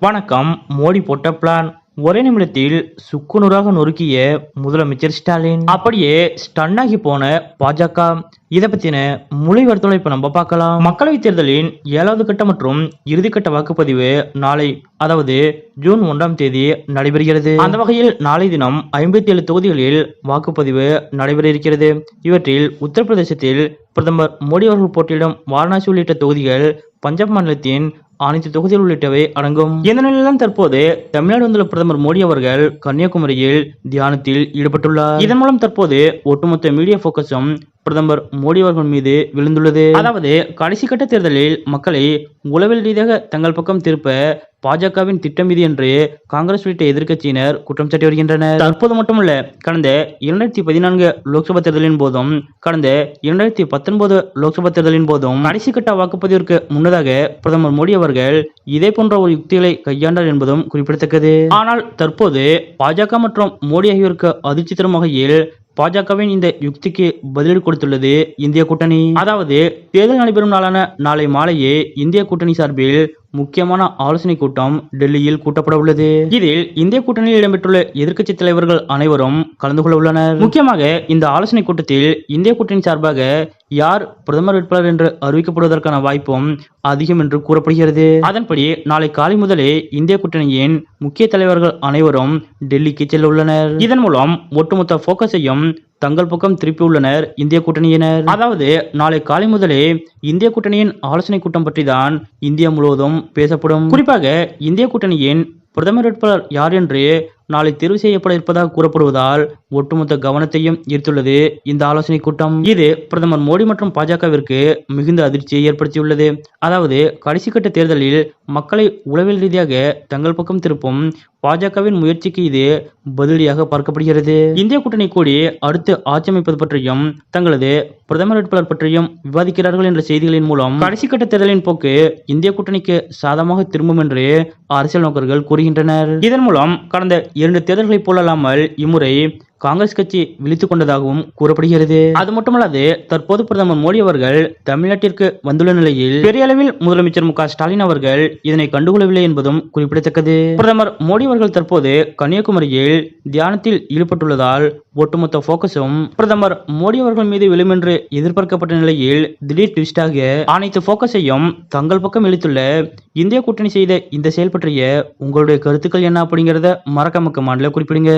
வணக்கம். மோடி போட்ட பிளான் ஒரே நிமிடத்தில் சுக்குநூறாக நொறுக்கிய முதலமைச்சர் ஸ்டாலின். அப்படியே ஸ்டன்னாகி போன பாஜக. இதை பத்தின மொழிவர்த்தலை இப்ப நம்ம பார்க்கலாம். மக்களவைத் தேர்தலின் 7வது கட்ட மற்றும் இறுதிக்கட்ட வாக்குப்பதிவு நாளை, அதாவது ஜூன் 1ஆம் தேதி நடைபெறுகிறது. அந்த வகையில் நாளை தினம் 57 தொகுதிகளில் வாக்குப்பதிவு நடைபெற இருக்கிறது. இவற்றில் உத்தரப்பிரதேசத்தில் பிரதமர் மோடி அவர்கள் போட்டியிடும் வாரணாசி உள்ளிட்ட தொகுதிகள், பஞ்சாப் மாநிலத்தின் அனைத்து தொகுதிகள் உள்ளிட்டவை அடங்கும். இந்த நிலையில்தான் தற்போது தமிழ்நாடு வந்துள்ள பிரதமர் மோடி அவர்கள் கன்னியாகுமரியில் தியானத்தில் ஈடுபட்டுள்ளார். இதன் மூலம் தற்போது ஒட்டுமொத்த மீடியா போக்கஸும் பிரதமர் மோடி அவர்கள் மீது விழுந்துள்ளது. அதாவது கடைசி கட்ட தேர்தலில் மக்களை உளவியல் ரீதியாக தங்கள் பக்கம் திருப்ப பாஜகவின் திட்டம் இது என்று காங்கிரஸ் உள்ளிட்ட எதிர்க்கட்சியினர் குற்றம் சாட்டி வருகின்றனர். தற்போது மட்டுமல்ல, கடந்த 2014 லோக்சபா தேர்தலின் போதும், கடந்த 2019 லோக்சபா தேர்தலின் போதும் கடைசி கட்ட வாக்குப்பதிவிற்கு முன்னதாக பிரதமர் மோடி அவர்கள் இதே போன்ற ஒரு யுக்திகளை கையாண்டார் என்பதும் குறிப்பிடத்தக்கது. ஆனால் தற்போது பாஜக மற்றும் மோடி ஆகியோருக்கு அதிர்ச்சி தரும் வகையில் பாஜகவின் இந்த யுக்திக்கு பதிலடி கொடுத்துள்ளது இந்திய கூட்டணி. அதாவது தேர்தல் நடைபெறும் நாளான நாளை மாலையே இந்திய கூட்டணி சார்பில் முக்கியமான ஆலோசனை கூட்டம் டெல்லியில் கூட்டப்பட உள்ளது. இதில் இந்திய கூட்டணியில் இடம்பெற்றுள்ள எதிர்க்கட்சி தலைவர்கள் அனைவரும் கலந்து கொள்ள உள்ளனர். முக்கியமாக இந்த ஆலோசனை கூட்டத்தில் இந்திய கூட்டணி சார்பாக யார் பிரதமர் வேட்பாளர் என்று அறிவிக்கப்படுவதற்கான வாய்ப்பும் அதிகம் என்று கூறப்படுகிறது. அதன்படி நாளை காலை முதலே இந்திய கூட்டணியின் முக்கிய தலைவர்கள் அனைவரும் டெல்லிக்கு செல்ல உள்ளனர். இதன் மூலம் ஒட்டுமொத்த போக்கஸையும் தங்கள் பக்கம் திருப்பியுள்ளனர் இந்திய கூட்டணியினர். அதாவது நாளை காலை முதலே இந்திய கூட்டணியின் ஆலோசனை கூட்டம் பற்றி தான் இந்தியா முழுவதும் பேசப்படும். குறிப்பாக இந்திய கூட்டணியின் பிரதமர் வேட்பாளர் யார் என்று நாளை தேர்வு செய்யப்பட இருப்பதாக கூறப்படுவதால் ஒட்டுமொத்த கவனத்தையும் ஈர்த்துள்ளது இந்த ஆலோசனை கூட்டம். இது பிரதமர் மோடி மற்றும் பாஜகவிற்கு மிகுந்த அதிர்ச்சியை ஏற்படுத்தியுள்ளது. அதாவது கடைசி கட்ட தேர்தலில் மக்களை உளவியல் ரீதியாக தங்கள் பக்கம் திருப்பும் பாஜகவின் முயற்சிக்கு இது பதிலடியாக பார்க்கப்படுகிறது. இந்திய கூட்டணி கூடி அடுத்து ஆட்சி அமைப்பது பற்றியும் தங்களது பிரதமர் வேட்பாளர் பற்றியும் விவாதிக்கிறார்கள் என்ற செய்திகளின் மூலம் கடைசி கட்ட தேர்தலின் போக்கு இந்திய கூட்டணிக்கு சாதகமாக திரும்பும் என்று அரசியல் நோக்கர்கள் கூறுகின்றனர். இதன் மூலம் கடந்த 2 தேர்தல்களைப் போலல்லாமல் இம்முறை காங்கிரஸ் கட்சி விழித்துக் கொண்டதாகவும் கூறப்படுகிறது. அது மட்டுமல்லாது தற்போது பிரதமர் மோடி அவர்கள் தமிழ்நாட்டிற்கு வந்துள்ள நிலையில் பெரிய அளவில் முதலமைச்சர் மு.க. ஸ்டாலின் அவர்கள் இதனை கண்டுகொள்ளவில்லை என்பதும் குறிப்பிடத்தக்கது. பிரதமர் மோடி அவர்கள் தற்போது கன்னியாகுமரியில் தியானத்தில் ஈடுபட்டுள்ளதால் ஒட்டுமொத்த போக்கஸும் பிரதமர் மோடி அவர்கள் மீது விழும் என்று எதிர்பார்க்கப்பட்ட நிலையில் திடீர் ட்விஸ்டாக அனைத்து போக்கஸையும் தங்கள் பக்கம் இழுத்துள்ள இந்திய கூட்டணி செய்த இந்த செயல் பற்றிய உங்களுடைய கருத்துக்கள் என்ன அப்படிங்கறத மறக்காம கமெண்ட்ல குறிப்பிடுங்க.